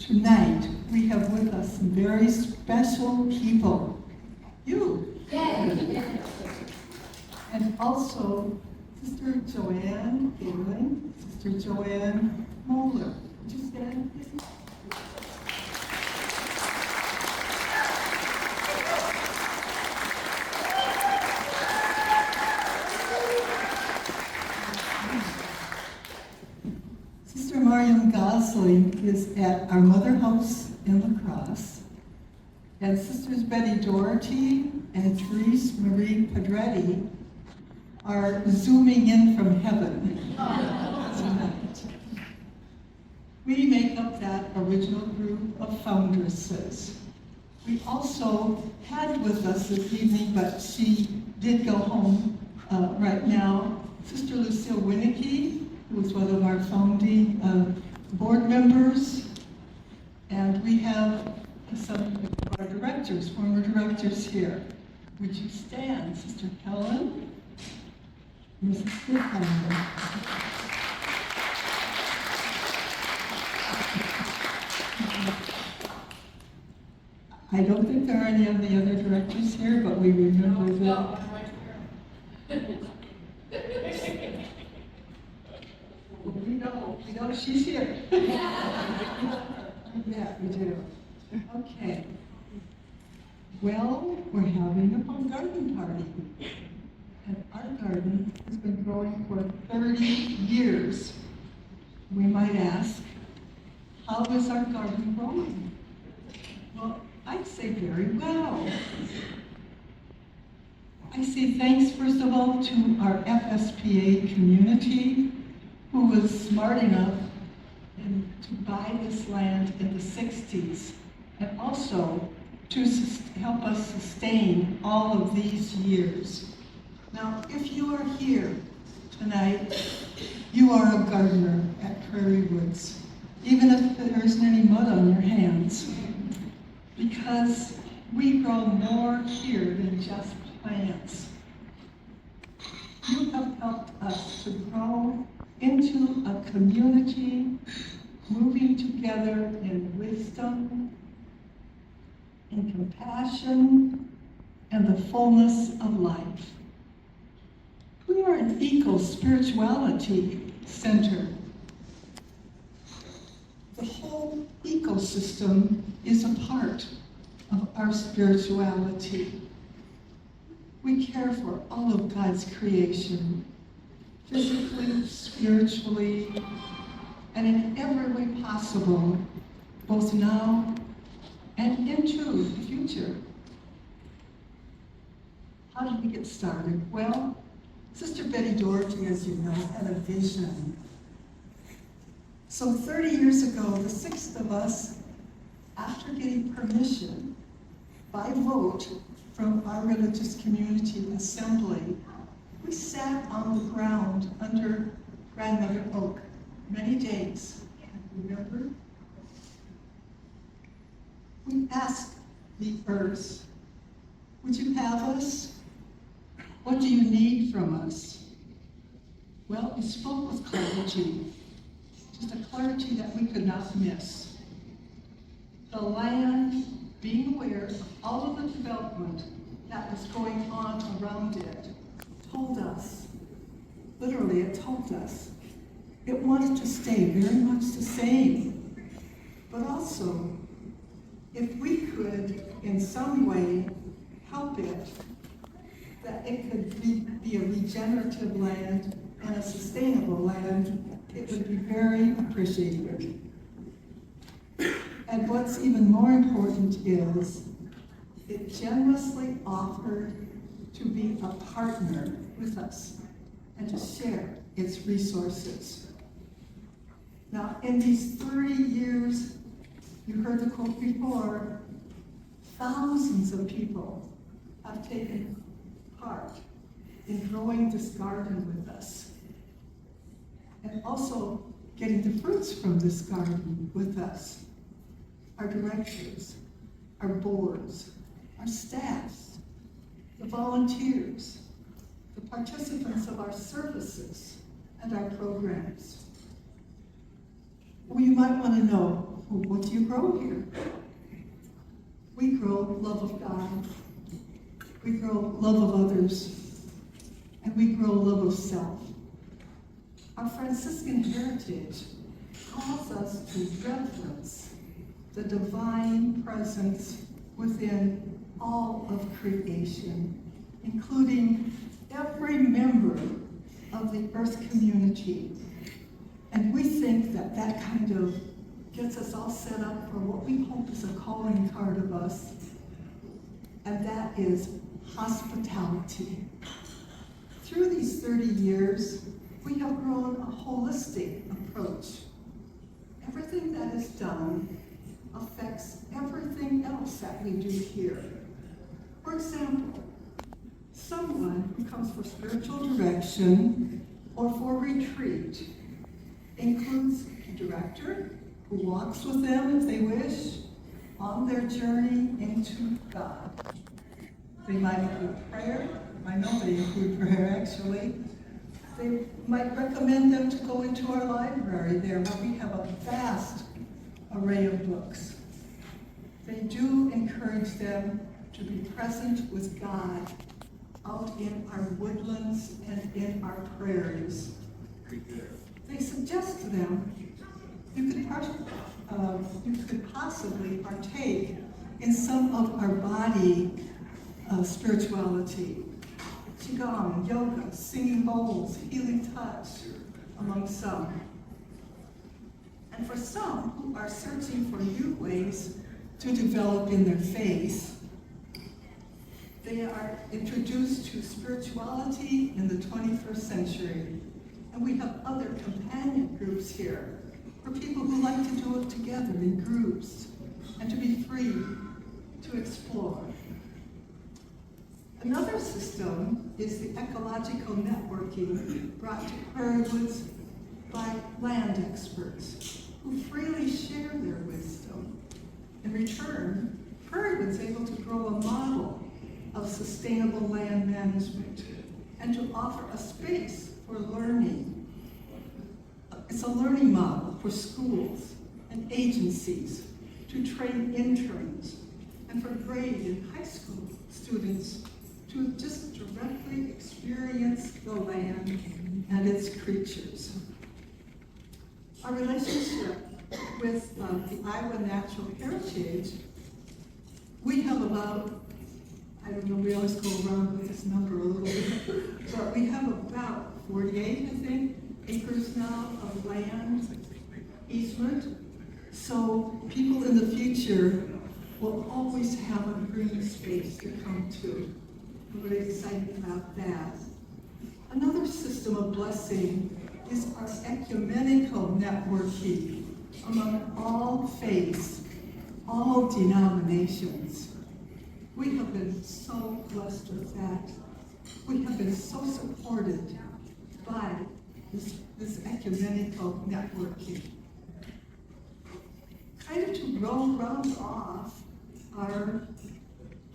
Tonight, we have with us some very special people. You. Yay. And also, Sister Joanne Galen, Sister Joanne Moeller. Would you stand, please? Sister Mariam Gosling is at our Mother House in La Crosse, and Sisters Betty Doherty and Therese Marie Pedretti are zooming in from heaven tonight. We make up that original group of foundresses. We also had with us this evening, but she did go home right now, Sister Lucille Winnicky, who was one of our founding board members. And we have some of our directors, former directors here. Would you stand, Sister Helen? Mrs. Helen. I don't think there are any of the other directors here, but we remember them. We know she's here. Yeah, we do. Okay. Well, we're having a home garden party. And our garden has been growing for 30 years. We might ask, how is our garden growing? Well, I'd say very well. I say thanks, first of all, to our FSPA community, who was smart enough to buy this land in the 60s, and also to help us sustain all of these years. Now, if you are here tonight, you are a gardener at Prairiewoods, even if there isn't any mud on your hands, because we grow more here than just plants. You have helped us to grow into a community moving together in wisdom, in compassion, and the fullness of life. We are an eco-spirituality center. The whole ecosystem is a part of our spirituality. We care for all of God's creation, physically, spiritually, and in every way possible, both now and into the future. How did we get started? Well, Sister Betty Doherty, as you know, had a vision. So 30 years ago, the 6 of us, after getting permission by vote from our religious community assembly, we sat on the ground under Grandmother Oak many days. Remember? We asked the earth, would you have us? What do you need from us? Well, it spoke with clarity, just a clarity that we could not miss. The land, being aware of all of the development that was going on around it, told us, literally it told us, it wanted to stay very much the same. But also, if we could in some way help it, that it could be a regenerative land and a sustainable land, it would be very appreciated. And what's even more important is it generously offered to be a partner with us and to share its resources. Now, in these 30 years, you heard the quote before, thousands of people have taken part in growing this garden with us, and also getting the fruits from this garden with us. Our directors, our boards, our staffs, the volunteers, the participants of our services and our programs. Well, you might want to know, Well, what do you grow here? We grow love of God. We grow love of others. And we grow love of self. Our Franciscan heritage calls us to reverence the divine presence within all of creation, including every member of the earth community. And we think that that kind of gets us all set up for what we hope is a calling card of us, and that is hospitality. Through these 30 years, we have grown a holistic approach. Everything that is done affects everything else that we do here. For example, someone who comes for spiritual direction or for retreat includes a director who walks with them, if they wish, on their journey into God. They might include prayer. I know they include prayer, actually. They might recommend them to go into our library there, where we have a vast array of books. They do encourage them to be present with God out in our woodlands and in our prairies. They suggest to them you could possibly partake in some of our body spirituality. Qigong, yoga, singing bowls, healing touch, among some. And for some who are searching for new ways to develop in their faith, they are introduced to spirituality in the 21st century. And we have other companion groups here for people who like to do it together in groups and to be free to explore. Another system is the ecological networking brought to Prairiewoods by land experts who freely share their wisdom. In return, Prairiewoods is able to grow a model of sustainable land management and to offer a space for learning. It's a learning model for schools and agencies to train interns and for grade and high school students to just directly experience the land and its creatures. Our relationship with the Iowa Natural Heritage, we have about, I don't know, we always go around with this number a little bit, but we have about 48, I think, acres now of land easement. So people in the future will always have a green space to come to. We're really excited about that. Another system of blessing is our ecumenical networking among all faiths, all denominations. We have been so blessed with that. We have been so supported by this ecumenical networking. Kind of to round off our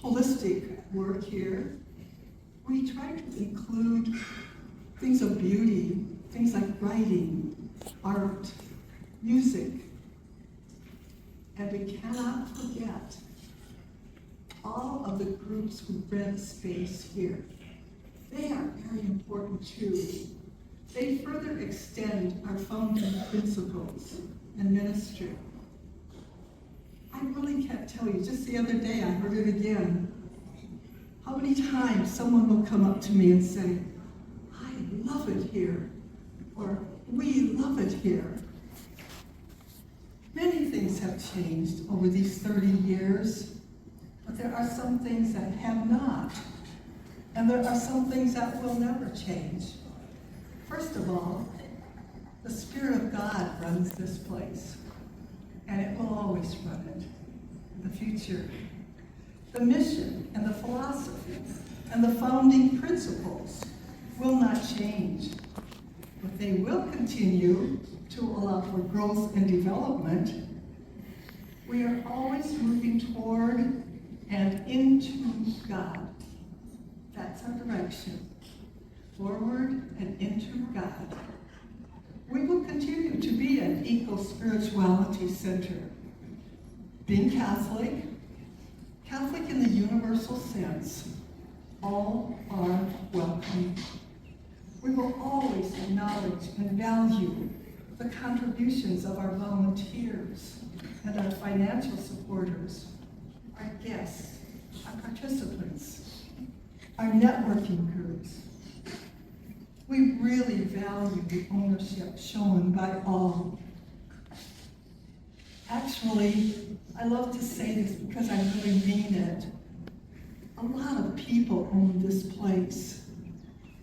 holistic work here, we try to include things of beauty, things like writing, art, music, and we cannot forget all of the groups who rent space here. They are very important too. They further extend our founding principles and ministry. I really can't tell you, just the other day I heard it again, how many times someone will come up to me and say, I love it here, or we love it here. Many things have changed over these 30 years, but there are some things that have not, and there are some things that will never change. First of all, the Spirit of God runs this place, and it will always run it in the future. The mission and the philosophy and the founding principles will not change, but they will continue to allow for growth and development. We are always moving toward and into God. That's our direction. Forward and into God. We will continue to be an eco-spirituality center being Catholic, Catholic in the universal sense, all are welcome. We will always acknowledge and value the contributions of our volunteers and our financial supporters, our guests, our participants, our networking groups. We really value the ownership shown by all. Actually, I love to say this because I really mean it. A lot of people own this place.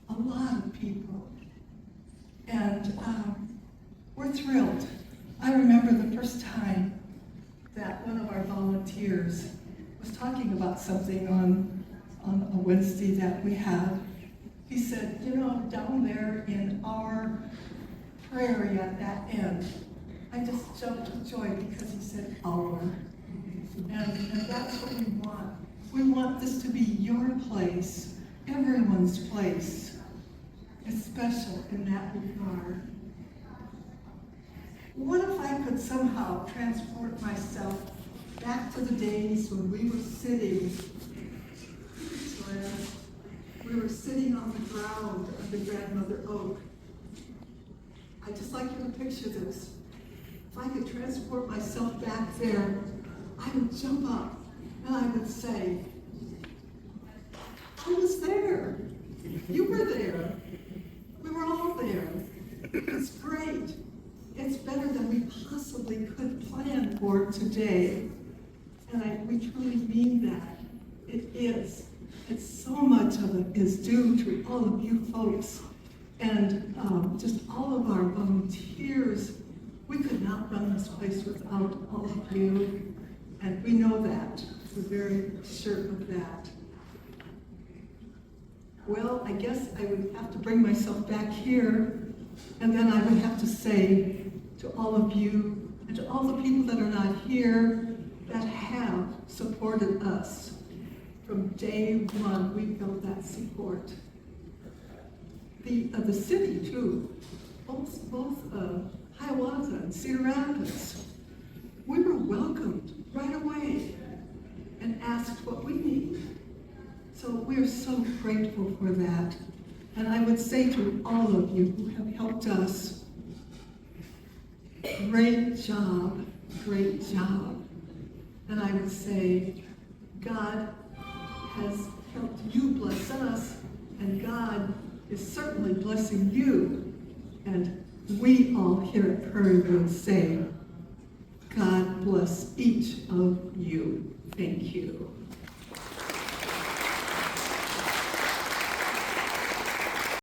A lot of people. And we're thrilled. I remember the first time that one of our volunteers was talking about something on a Wednesday that we have. He said, you know, down there in our prairie at that end, I just jumped with joy because he said our. And that's what we want. We want this to be your place, everyone's place. It's special in that regard. What if I could somehow transport myself back to the days when we were sitting on the ground of the grandmother oak? I'd just like you to picture this. If I could transport myself back there, I would jump up and I would say, I was there. You were there. We were all there. It's great. It's better than we possibly could plan for today. And we truly mean that. It is. And so much of it is due to all of you folks and just all of our volunteers. We could not run this place without all of you, and we know that. We're very sure of that. Well, I guess I would have to bring myself back here, and then I would have to say to all of you and to all the people that are not here that have supported us. From day one, we felt that support. The city, too, both Hiawatha and Cedar Rapids, we were welcomed right away and asked what we need. So we're so grateful for that. And I would say to all of you who have helped us, great job, great job. And I would say, God has helped you bless us, and God is certainly blessing you. And we all here at Prairiewoods say, God bless each of you. Thank you.